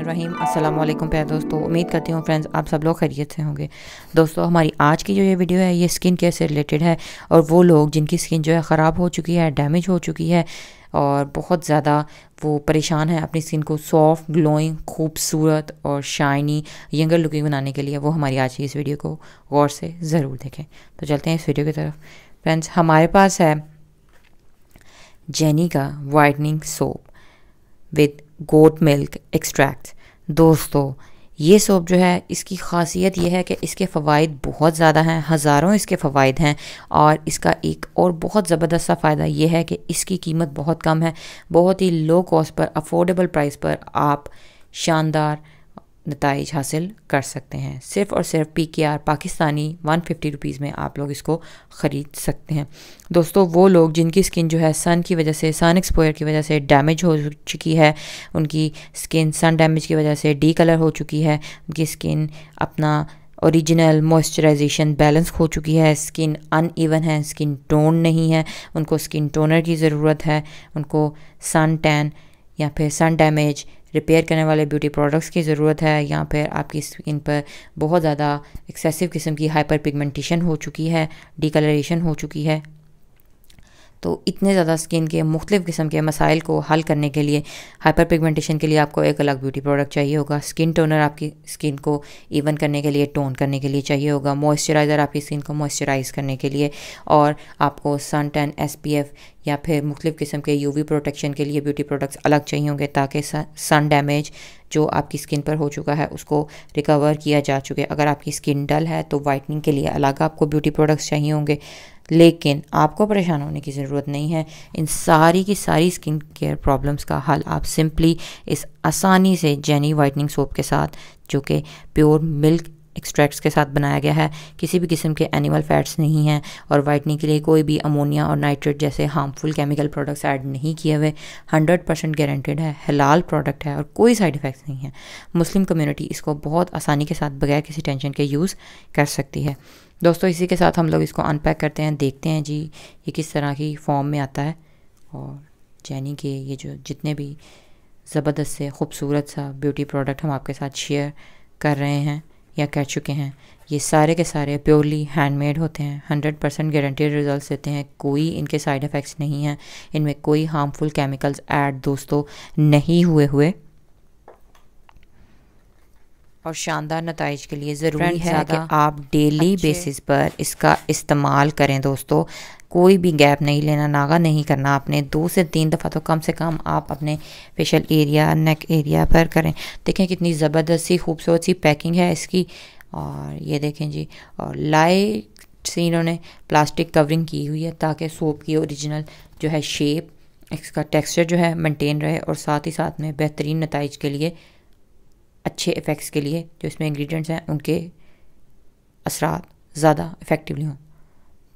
बिस्मिल्लाहिर्रहमानिर्रहीम। अस्सलाम वालेकुम प्यारे दोस्तों, उम्मीद करती हूँ फ्रेंड्स आप सब लोग खैरियत से होंगे। दोस्तों हमारी आज की जो ये वीडियो है ये स्किन केयर से रिलेटेड है और वो लोग जिनकी स्किन जो है ख़राब हो चुकी है, डैमेज हो चुकी है और बहुत ज़्यादा वो परेशान है अपनी स्किन को सॉफ्ट, ग्लोइंग, खूबसूरत और शाइनी, यंगर लुकिंग बनाने के लिए, वो हमारी आज की इस वीडियो को गौर से ज़रूर देखें। तो चलते हैं इस वीडियो की तरफ। फ्रेंड्स हमारे पास है जेनी का whitening soap with goat milk extract. दोस्तों ये सोप जो है इसकी ख़ासियत ये है कि इसके फ़वाइद बहुत ज़्यादा हैं, हज़ारों इसके फ़वाइद हैं और इसका एक और बहुत ज़बरदस्त सा फ़ायदा ये है कि इसकी कीमत बहुत कम है। बहुत ही लो कॉस्ट पर, अफोर्डेबल प्राइस पर आप शानदार नताइज हासिल कर सकते हैं। सिर्फ़ और सिर्फ PKR पाकिस्तानी 150 रुपीज़ में आप लोग इसको ख़रीद सकते हैं। दोस्तों वो लोग जिनकी स्किन जो है सन की वजह से, सन एक्सपोजर की वजह से डैमेज हो चुकी है, उनकी स्किन सन डैमेज की वजह से डी कलर हो चुकी है, उनकी स्किन अपना ओरिजिनल मॉइस्चराइजेशन बैलेंस खो चुकी है, स्किन अनइवन है, स्किन टोन नहीं है, उनको स्किन टोनर की ज़रूरत है, उनको सन टैन या फिर सन डैमेज रिपेयर करने वाले ब्यूटी प्रोडक्ट्स की ज़रूरत है, या फिर आपकी स्किन पर बहुत ज़्यादा एक्सेसिव किस्म की हाइपर पिगमेंटेशन हो चुकी है, डिकलरेशन हो चुकी है। तो इतने ज़्यादा स्किन के मुख्तलिफ़ किस्म के मसाइल को हल करने के लिए, हाइपर पिगमेंटेशन के लिए आपको एक अलग ब्यूटी प्रोडक्ट चाहिए होगा, स्किन टोनर आपकी स्किन को इवन करने के लिए, टोन करने के लिए चाहिए होगा, मॉइस्चराइज़र आपकी स्किन को मॉइस्चराइज़ करने के लिए, और आपको सन टैन SPF या फिर मुख्तलिफ़ किस्म के UV प्रोटेक्शन के लिए ब्यूटी प्रोडक्ट्स अलग चाहिए होंगे ताकि सन डैमेज जो आपकी स्किन पर हो चुका है उसको रिकवर किया जा चुके। अगर आपकी स्किन डल है तो वाइटनिंग के लिए अलग आपको ब्यूटी प्रोडक्ट्स चाहिए होंगे, लेकिन आपको परेशान होने की ज़रूरत नहीं है। इन सारी की सारी स्किन केयर प्रॉब्लम्स का हल आप सिंपली इस आसानी से जेनी वाइटनिंग सोप के साथ, जो कि प्योर मिल्क एक्सट्रैक्ट्स के साथ बनाया गया है, किसी भी किस्म के एनिमल फैट्स नहीं हैं और वाइटनिंग के लिए कोई भी अमोनिया और नाइट्रेट जैसे हार्मफुल केमिकल प्रोडक्ट्स ऐड नहीं किए हुए, 100% गारंटेड है, हलाल प्रोडक्ट है और कोई साइड इफ़ेक्ट्स नहीं है। मुस्लिम कम्युनिटी इसको बहुत आसानी के साथ बगैर किसी टेंशन के यूज़ कर सकती है। दोस्तों इसी के साथ हम लोग इसको अनपैक करते हैं, देखते हैं जी ये किस तरह की फॉर्म में आता है। और जेनी के ये जो जितने भी ज़बरदस्त से खूबसूरत सा ब्यूटी प्रोडक्ट हम आपके साथ शेयर कर रहे हैं या कर चुके हैं, ये सारे के सारे प्योरली हैंडमेड होते हैं, 100% गारंटेड रिजल्ट्स देते हैं, कोई इनके साइड इफ़ेक्ट्स नहीं हैं, इनमें कोई हार्मफुल केमिकल्स ऐड दोस्तों नहीं हुए और शानदार नताइज के लिए ज़रूरी है कि आप डेली बेसिस पर इसका इस्तेमाल करें। दोस्तों कोई भी गैप नहीं लेना, नागा नहीं करना, आपने 2 से 3 दफ़ा तो कम से कम आप अपने फेशियल एरिया, नेक एरिया पर करें। देखें कितनी ज़बरदस्त सी खूबसूरत सी पैकिंग है इसकी, और ये देखें जी, और लाइट से इन्होंने प्लास्टिक कवरिंग की हुई है ताकि सोप की ओरिजिनल जो है शेप, इसका टेक्सचर जो है मेंटेन रहे और साथ ही साथ में बेहतरीन नताइज के लिए, अच्छे इफ़ेक्ट्स के लिए जो इसमें इंग्रेडिएंट्स हैं उनके असरात ज़्यादा इफ़ेक्टिवली हों।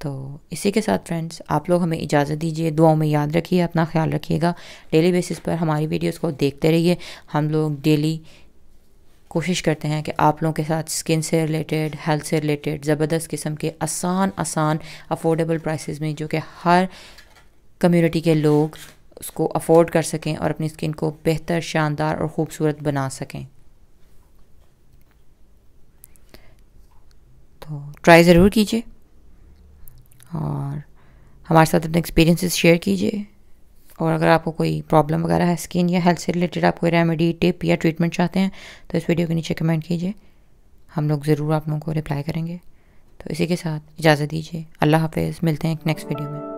तो इसी के साथ फ्रेंड्स आप लोग हमें इजाज़त दीजिए, दुआओं में याद रखिए, अपना ख्याल रखिएगा, डेली बेसिस पर हमारी वीडियोस को देखते रहिए। हम लोग डेली कोशिश करते हैं कि आप लोगों के साथ स्किन से रिलेटेड, हेल्थ से रिलेटेड ज़बरदस्त किस्म के आसान अफोर्डेबल प्राइसेस में, जो कि हर कम्युनिटी के लोग उसको अफोर्ड कर सकें और अपनी स्किन को बेहतर, शानदार और ख़ूबसूरत बना सकें। तो ट्राई ज़रूर कीजिए और हमारे साथ अपने एक्सपीरियंसेस शेयर कीजिए। और अगर आपको कोई प्रॉब्लम वगैरह है स्किन या हेल्थ से रिलेटेड, आप कोई रेमेडी, टिप या ट्रीटमेंट चाहते हैं तो इस वीडियो के नीचे कमेंट कीजिए, हम लोग ज़रूर आप लोगों को रिप्लाई करेंगे। तो इसी के साथ इजाज़त दीजिए, अल्लाह हाफ़िज़, मिलते हैं एक नेक्स्ट वीडियो में।